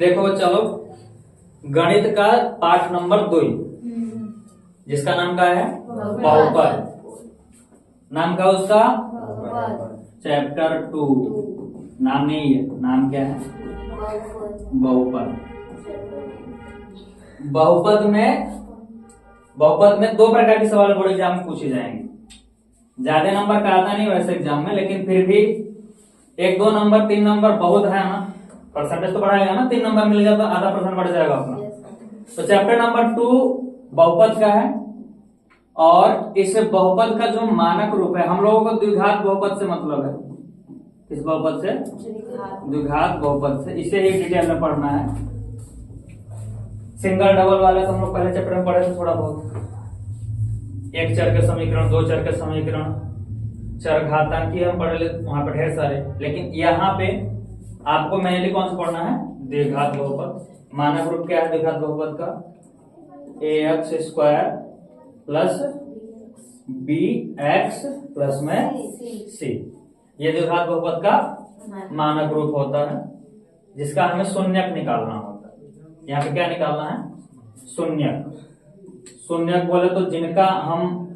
देखो चलो, गणित का पाठ नंबर 2 जिसका नाम क्या है बहुपद। नाम क्या उसका चैप्टर 2। नाम नहीं है, नाम क्या है बहुपद। बहुपद में 2 प्रकार के सवाल बोर्ड एग्जाम में पूछे जाएंगे। ज्यादा नंबर का आता नहीं वैसे एग्जाम में, लेकिन फिर भी 1-2 नंबर 3 नंबर बहुत है ना, परसेंटेज तो बढ़ाएगा ना। 3 नंबर मिल गया तो आधा % बढ़ जाएगा अपना। तो चैप्टर नंबर 2 बहुपद का है, और इस बहुपद का जो मानक रूप है, हम लोगों को द्विघात बहुपद से मतलब है। किस बहुपद से? द्विघात बहुपद से। इसे ही डिटेल में पढ़ना है। सिंगल डबल वाले तो हम लोग पहले चैप्टर में पढ़े थे थोड़ा बहुत। 1 चर के समीकरण, 2 चर के समीकरण, चर घातांकी हम पढ़ ले, वहां पर ढेर सारे। लेकिन यहाँ पे आपको मेनली कौन सा पढ़ना है? द्विघात बहुपद। मानक रूप क्या है द्विघात बहुपद का? ax² प्लस bx प्लस में c। ये द्विघात बहुपद का मानक रूप होता है, जिसका हमें शून्यक निकालना होता है। यहाँ पे क्या निकालना है? शून्यक। शून्यक बोले तो जिनका हम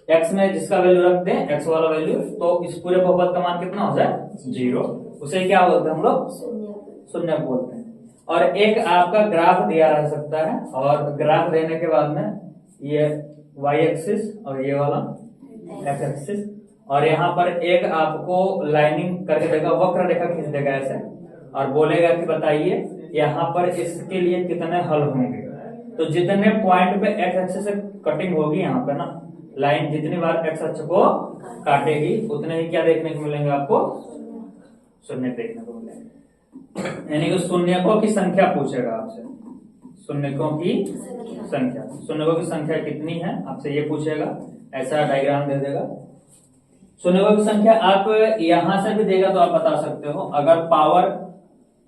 x में जिसका वैल्यू रख दें, x वाला वैल्यू, तो इस पूरे बहुपद का मान कितना हो जाए? 0। उसे क्या बोलते हैं हम लोग? शून्यक बोलते हैं। और एक आपका ग्राफ दिया रह सकता है, और ग्राफ देने के बाद में ये y एक्सिस और ये वाला x एक्सिस, और यहाँ पर एक आपको लाइनिंग करके देगा, वक्र रेखा खींच देगा ऐसे, और बोलेगा कि बताइए यहाँ पर इसके लिए कितने हल होंगे। तो जितने पॉइंट पे x एक्सिस से कटिंग होगी यहाँ पे ना, लाइन जितनी बार x अक्ष को काटेगी उतने ही क्या देखने को मिलेंगे आपको? शून्य देखने को मिलेंगे। यानी कि शून्यकों की संख्या पूछेगा आपसे। शून्यकों की संख्या, शून्यकों की संख्या कितनी है आपसे ये पूछेगा। ऐसा डायग्राम दे देगा। शून्यकों की संख्या आप यहां से भी देगा तो आप बता सकते हो। अगर पावर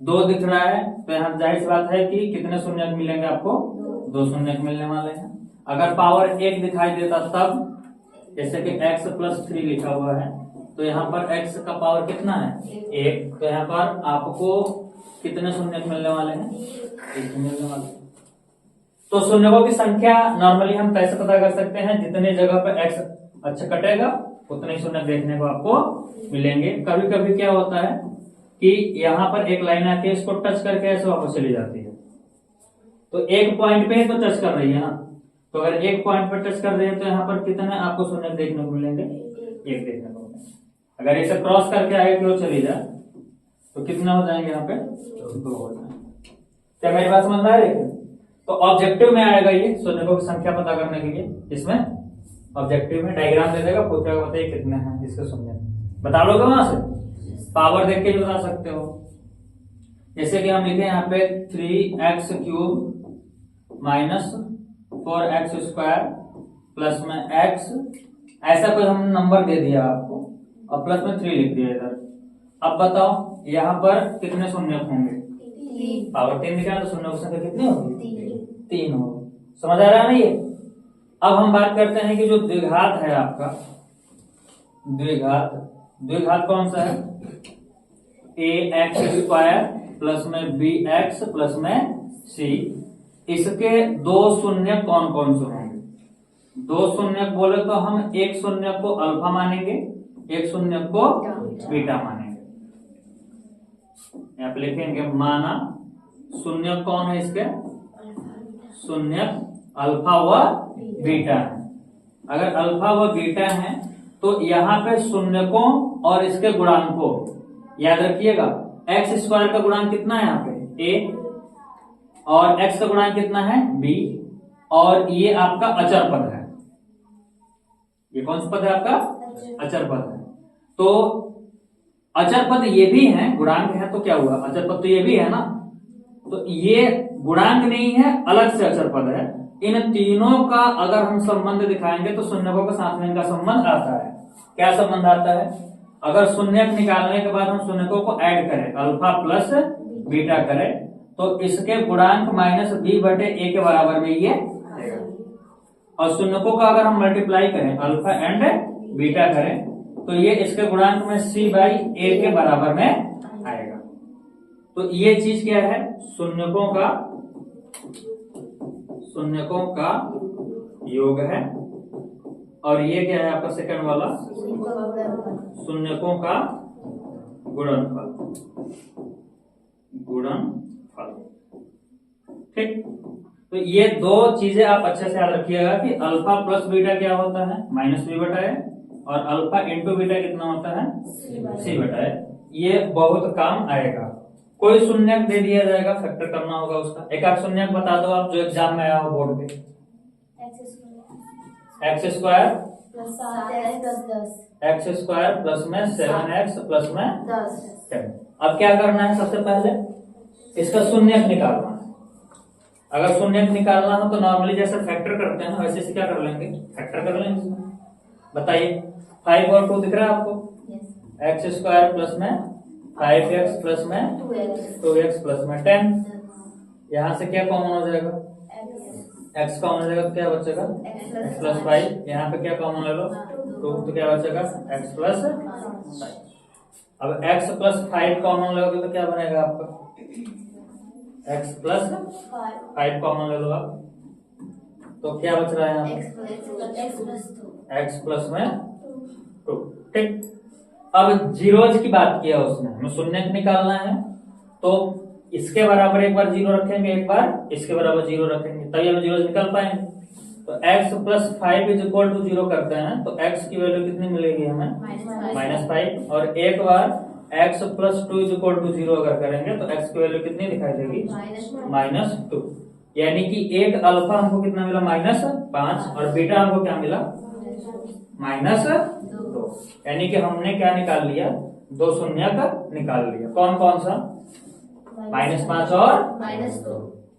2 दिख रहा है तो यहाँ जाहिर सी बात है कि कितने शून्यक मिलेंगे आपको? 2 शून्यक मिलने वाले हैं। अगर पावर 1 दिखाई देता तब, जैसे कि x प्लस 3 लिखा हुआ है, तो यहाँ पर x का पावर कितना है? 1। तो यहाँ पर आपको कितने शून्यक मिलने वाले हैं? 1 मिलने वाले। तो शून्यकों की संख्या नॉर्मली हम कैसे पता कर सकते हैं? जितने जगह पर x अच्छा कटेगा उतने ही शून्यक देखने को आपको मिलेंगे। कभी कभी क्या होता है कि यहाँ पर एक लाइन आती है, इसको टच करके ऐसे वापस चली जाती है। तो एक पॉइंट पे ही तो टच कर रही है ना, तो अगर एक पॉइंट पर टच कर रही है तो यहाँ पर कितने आपको शून्यक देखने को मिलेंगे? 1 देखने को मिलेंगे। अगर इसे क्रॉस करके आगे की ओर चली जाए तो कितने हो जाएंगे? यहाँ पे 2 हो जाएंगे। क्या मेरी बात समझ में आ रही है? तो ऑब्जेक्टिव में आएगा ये शून्यकों की संख्या पता करने के लिए। इसमें ऑब्जेक्टिव में डायग्राम दे देगा, पूछेगा बताइए कितने हैं इसके शून्य। बता लोगे वहां से? पावर देख के ही बता सकते हो। जैसे कि हम लिखे यहाँ पे 3x³ माइनस 4x² प्लस में x, ऐसा कोई हम नंबर दे दिया आपको, और प्लस में 3 लिख दिया इधर। अब बताओ यहाँ पर कितने शून्यक होंगे? पावर 3 दिखा तो शून्य की संख्या कितनी होगी? 3 होगी। समझ आ रहा है ना ये? अब हम बात करते हैं कि जो द्विघात है आपका, द्विघात कौन सा है? ax² प्लस में bx प्लस में c। इसके 2 शून्यक कौन कौन से होंगे? 2 शून्यक बोले तो हम एक शून्यक को अल्फा मानेंगे, एक शून्यक को बीटा मानेंगे। यहाँ पे लिखेंगे माना शून्यक कौन है इसके? शून्यक अल्फा व बीटा है। अगर अल्फा व बीटा है तो यहाँ पे शून्यकों और इसके गुणांकों याद रखिएगा। x² का गुणांक कितना है यहाँ पे? a, और x का गुणांक कितना है? b, और ये आपका अचर पद है। ये कौन सा पद है आपका? अचर पद है। तो अचर पद ये भी है, गुणांक है तो क्या हुआ? अचर पद तो ये भी है ना। तो ये गुणांक नहीं है, अलग से अचर पद है। इन तीनों का अगर हम संबंध दिखाएंगे तो शून्यकों के साथ में इनका संबंध आता है। क्या संबंध आता है? अगर शून्यक निकालने के बाद हम शून्यकों को ऐड करें, अल्फा प्लस बीटा करें, तो इसके गुणांक माइनस b/a के बराबर में ये आएगा। और शून्यकों का अगर हम मल्टीप्लाई करें, अल्फा एंड बीटा करें, तो ये इसके गुणांक में c/a के बराबर में आएगा। तो ये चीज क्या है, शून्यकों का योग है, और ये क्या है आपका सेकंड वाला, शून्यकों का गुणनफल। ठीक, तो ये दो चीजें आप अच्छे से याद रखिएगा कि अल्फा प्लस बीटा क्या होता है, माइनस बी बटा है, और अल्फा इंटू बीटा कितना होता है, सी बटा है। ये बहुत काम आएगा। कोई शून्यक दे दिया जाएगा, फैक्टर करना होगा उसका। एक आध शून्यक बता दो आप जो एग्जाम में आया हो बोर्ड पे। X square x square plus में 7x प्लस में 10। अब क्या करना है, सबसे पहले इसका शून्यक निकालना है। अगर शून्यक निकालना हो तो नॉर्मली जैसे फैक्टर करते हैं वैसे से क्या कर लेंगे, फैक्टर कर लेंगे। बताइए, 5 और 2 दिख रहा है आपको, एक्स स्क्वायर प्लस में 5x प्लस में 2x प्लस में 10। यहाँ से क्या कॉमन हो जाएगा, x कॉमन हो जाएगा तो क्या बचेगा, x प्लस 5। यहाँ पे क्या कॉमन ले लो, 2, तो क्या बचेगा x प्लस 5। अब x प्लस 5 कॉमन लोगे तो क्या बनेगा आपका, x प्लस 5 कॉमन ले लो आप, तो क्या बच रहा है यहाँ x प्लस में 2। ठीक, अब जीरोज की बात किया उसने, हमें शून्यक निकालना है, तो इसके बराबर एक बार 0 रखेंगे, एक बार इसके बराबर 0 रखेंगे, तभी हम जीरोज निकाल पाएंगे। तो x plus 5 is equal to 0 करते हैं तो x की वैल्यू कितनी मिलेगी हमें, -5। और एक बार x plus 2 is equal to 0 अगर करेंगे तो x की वैल्यू कितनी दिखाई देगी, -2। यानी कि एक अल्फा हमको कितना मिला, -5, और बीटा हमको क्या मिला, -2। यानी कि हमने क्या निकाल लिया, दो शून्यक निकाल लिया। कौन कौन सा, -5 और -2।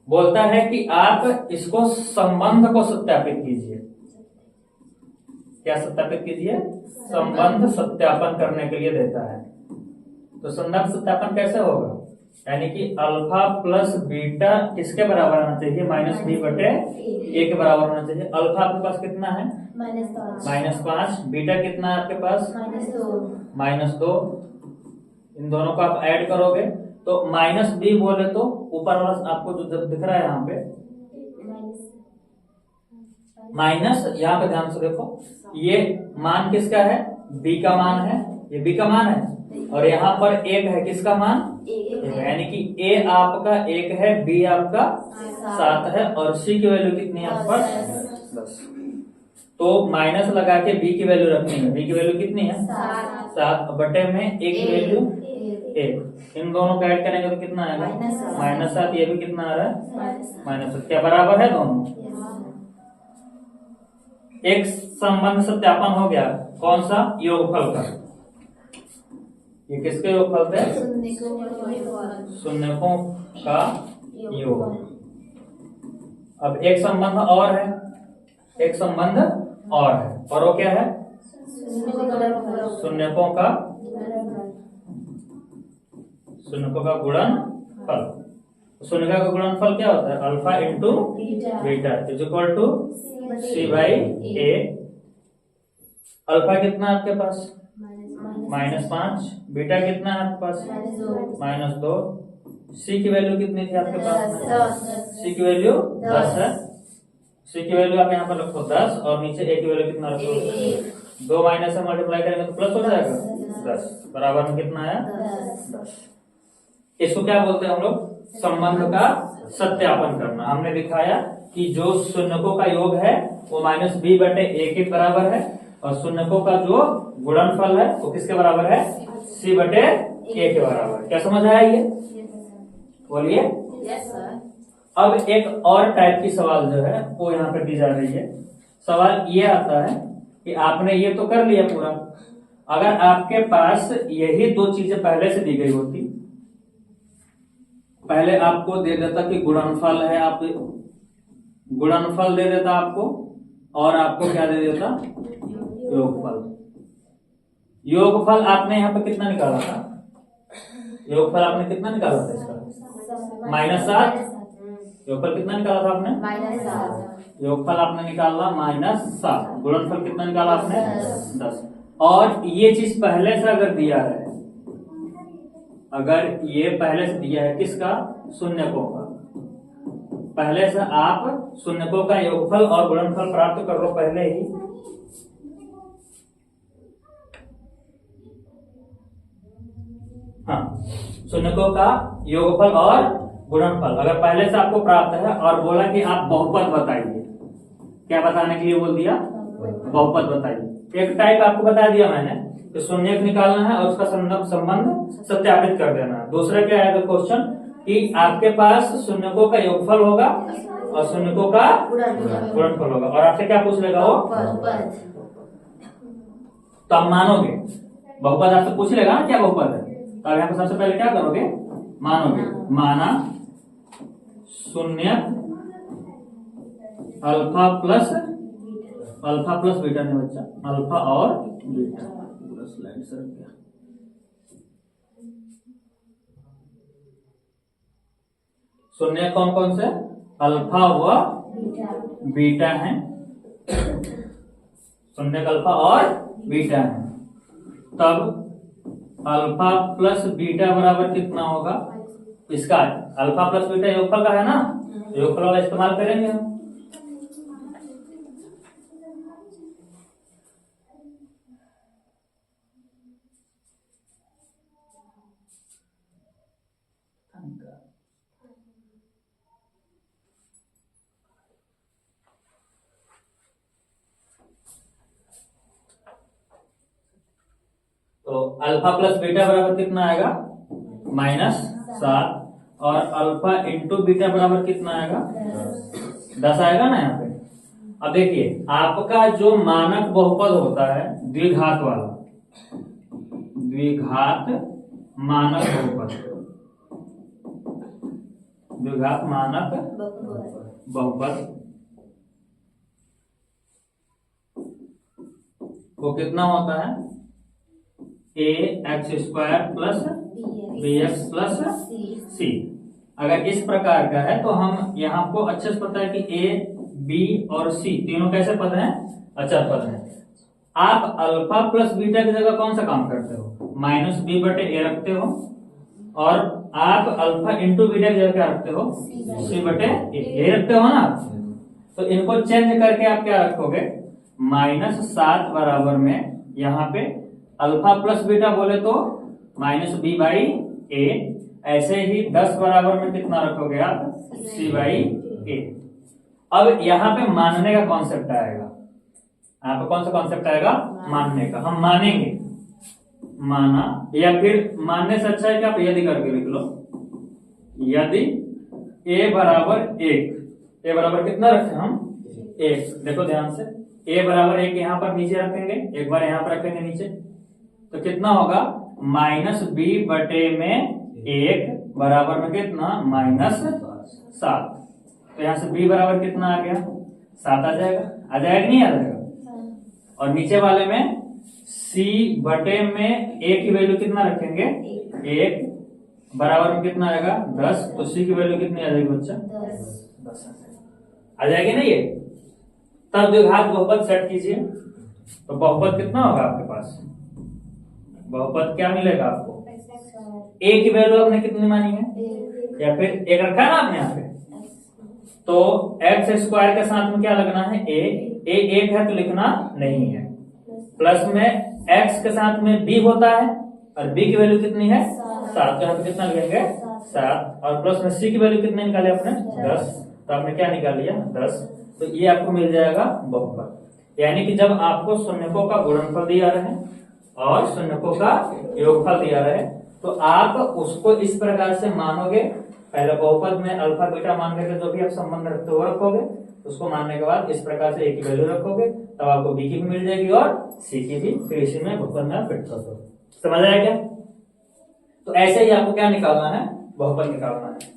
बोलता है कि आप इसको संबंध को सत्यापित कीजिए। क्या सत्यापित कीजिए, संबंध सत्यापन करने के लिए देता है। तो संबंध सत्यापन कैसे होगा, यानी कि अल्फा प्लस बीटा किसके बराबर आना चाहिए, -b बटे a के बराबर होना चाहिए। अल्फा आपके पास कितना है, -5, बीटा कितना है आपके पास, -2। इन दोनों को आप ऐड करोगे तो -b बोले तो ऊपर वाला आपको जो दिख रहा है यहाँ पे माइनस, यहाँ पे ध्यान से देखो, ये मान किसका है, b का मान है, ये b का मान है, और यहाँ पर 1 है, किसका मान, यानी कि a आपका 1 है, b आपका 7 है, और c की वैल्यू कितनी है आपके पास, 10। तो माइनस लगा के b की वैल्यू रखनी है, b की वैल्यू कितनी है, 7 बटे में a की वैल्यू 1। इन दोनों को ऐड करेंगे तो कितना आएगा, -7। ये भी कितना आ रहा है, -7। क्या बराबर है दोनों, एक संबंध सत्यापन हो गया। कौन सा, योगफल का। ये किसके योगफल थे, शून्यकों का योग। अब एक संबंध और है, एक संबंध और है, और वो क्या है, शून्यकों का गुणनफल। शून्यकों का गुणनफल क्या होता है, alpha into beta is equal to c by a. Alpha कितना है आपके पास, -5, बीटा कितना है आपके पास, -2। सी की वैल्यू कितनी थी आपके पास, सी की वैल्यू 10 है। सी की वैल्यू आप यहाँ पर रखो 10, और नीचे ए की वैल्यू कितना रखो, 2 माइनस से मल्टीप्लाई करेंगे तो प्लस हो जाएगा 10, बराबर में कितना आया, 10। इसको क्या बोलते हैं हम लोग, संबंध का सत्यापन करना। हमने दिखाया कि जो शून्यकों का योग है वो -b बटे a के बराबर है, और शून्यकों का जो गुणनफल है वो किसके बराबर है, c बटे a के बराबर। क्या समझ आया ये, बोलिए। अब एक और टाइप की सवाल जो है वो यहाँ पे दी जा रही है। सवाल ये आता है कि आपने ये तो कर लिया पूरा, अगर आपके पास यही दो चीजें पहले से दी गई होती, पहले आपको दे देता कि गुणनफल है, आप गुणनफल दे देता आपको, और आपको क्या दे देता, योगफल। योगफल आपने यहाँ पे कितना निकाला था, योगफल आपने कितना निकाला था इसका, -7। योगफल कितना निकाला था आपने, -7। योगफल आपने निकाला -7, गुणनफल कितना निकाला आपने, 10। और ये चीज पहले से अगर दिया है अगर ये पहले से दिया है किसका, शून्यकों का, पहले से आप शून्यकों का योगफल और गुणनफल प्राप्त कर लो पहले ही। हाँ, शून्यकों का योगफल और गुणनफल अगर पहले से आपको प्राप्त है और बोला कि आप बहुपद बताइए, क्या बताने के लिए बोल दिया, बहुपद बताइए। एक टाइप आपको बता दिया मैंने कि शून्यक निकालना है और उसका संबंध सत्यापित कर देना है। दूसरा क्या आएगा क्वेश्चन कि आपके पास शून्यकों का योगफल होगा और शून्यकों का गुणनफल होगा और आपसे क्या पूछ लेगा वो, तो आप मानोगे। बहुपद आपसे पूछ लेगा ना क्या बहुपद है, तो यहाँ पर सबसे पहले क्या करोगे, मानोगे। माना शून्य अल्फा प्लस बीटा ने बच्चा, अल्फा और बीटा। पूरा स्लाइड सर गया। शून्य कौन कौन से, अल्फा व बीटा है, शून्य अल्फा और बीटा है। तब अल्फा प्लस बीटा बराबर कितना होगा, इसका अल्फा प्लस बीटा योगफल का है ना, योगफल वाला इस्तेमाल करेंगे हम। तो अल्फा प्लस बीटा बराबर कितना आएगा, -7, और अल्फा इंटू बीटा बराबर कितना आएगा, 10 आएगा ना यहाँ पे। अब देखिए आपका जो मानक बहुपद होता है द्विघात वाला, द्विघात मानक बहुपद, द्विघात मानक बहुपद वो कितना होता है, ax² plus bx plus c। अगर इस प्रकार का है तो हम यहाँ को अच्छे से पता है कि a, b और c तीनों कैसे पद हैं, अचर पद हैं। आप अल्फा प्लस बीटा की जगह कौन सा काम करते हो, -b/a रखते हो, और आप अल्फा इंटू बीटा की जगह क्या रखते हो, c/a रखते हो ना। तो इनको चेंज करके आप क्या रखोगे, -7 बराबर में यहाँ पे अल्फा प्लस बीटा बोले तो -b/a, ऐसे ही 10 बराबर में कितना रखोगे आप, c/a। अब यहाँ पे मानने का कॉन्सेप्ट आएगा, यहाँ पे कौन सा कॉन्सेप्ट आएगा, मानने का। हम मानेंगे, माना, या फिर मानने से अच्छा है कि आप यदि करके लिख लो। यदि a बराबर 1, a बराबर कितना रखें हम, 1। देखो ध्यान से, a बराबर 1 यहाँ पर नीचे रखेंगे, एक बार यहाँ पर रखेंगे नीचे, तो कितना होगा, -b/1 बराबर में कितना, -7। तो यहाँ से b बराबर कितना आ गया, 7 आ जाएगा, आ जाएगा नहीं आ जाएगा। और नीचे वाले में c/में a की वैल्यू कितना रखेंगे, 1 बराबर में कितना आएगा, 10। तो c की वैल्यू कितनी आ जाएगी बच्चा, 10 आ जाएगी ना ये। तब द्विघात बहुपद सेट कीजिए, तो बहुपद कितना होगा आपके पास, बहुपद क्या मिलेगा आपको, a की वैल्यू आपने कितनी मानी है, या फिर 1 रखा है ना आपने यहाँ पे, तो x² के साथ में क्या लगना है, a 1 है तो लिखना नहीं है, प्लस में x के साथ में b होता है और b की वैल्यू कितनी है, 7। तो यहाँ पे कितना लिखेंगे, 7, और प्लस में c की वैल्यू कितनी निकाले आपने, 10। तो आपने क्या निकाल लिया, 10। तो ये आपको मिल जाएगा बहुपद। यानी कि जब आपको शून्यकों का गुणनफल दिया रहे और शून्यकों का योगफल दिया रहे, तो आप उसको इस प्रकार से मानोगे। पहले बहुपद में अल्फा बीटा मान करके जो भी आप संबंध रखते हो रखोगे, उसको मानने के बाद इस प्रकार से a की वैल्यू रखोगे, तब आपको b की भी मिल जाएगी और c की भी, फिर इसी में बहुपद में आप फिट कर दो। समझ आया क्या? तो ऐसे ही आपको क्या निकालना है, बहुपद निकालना है।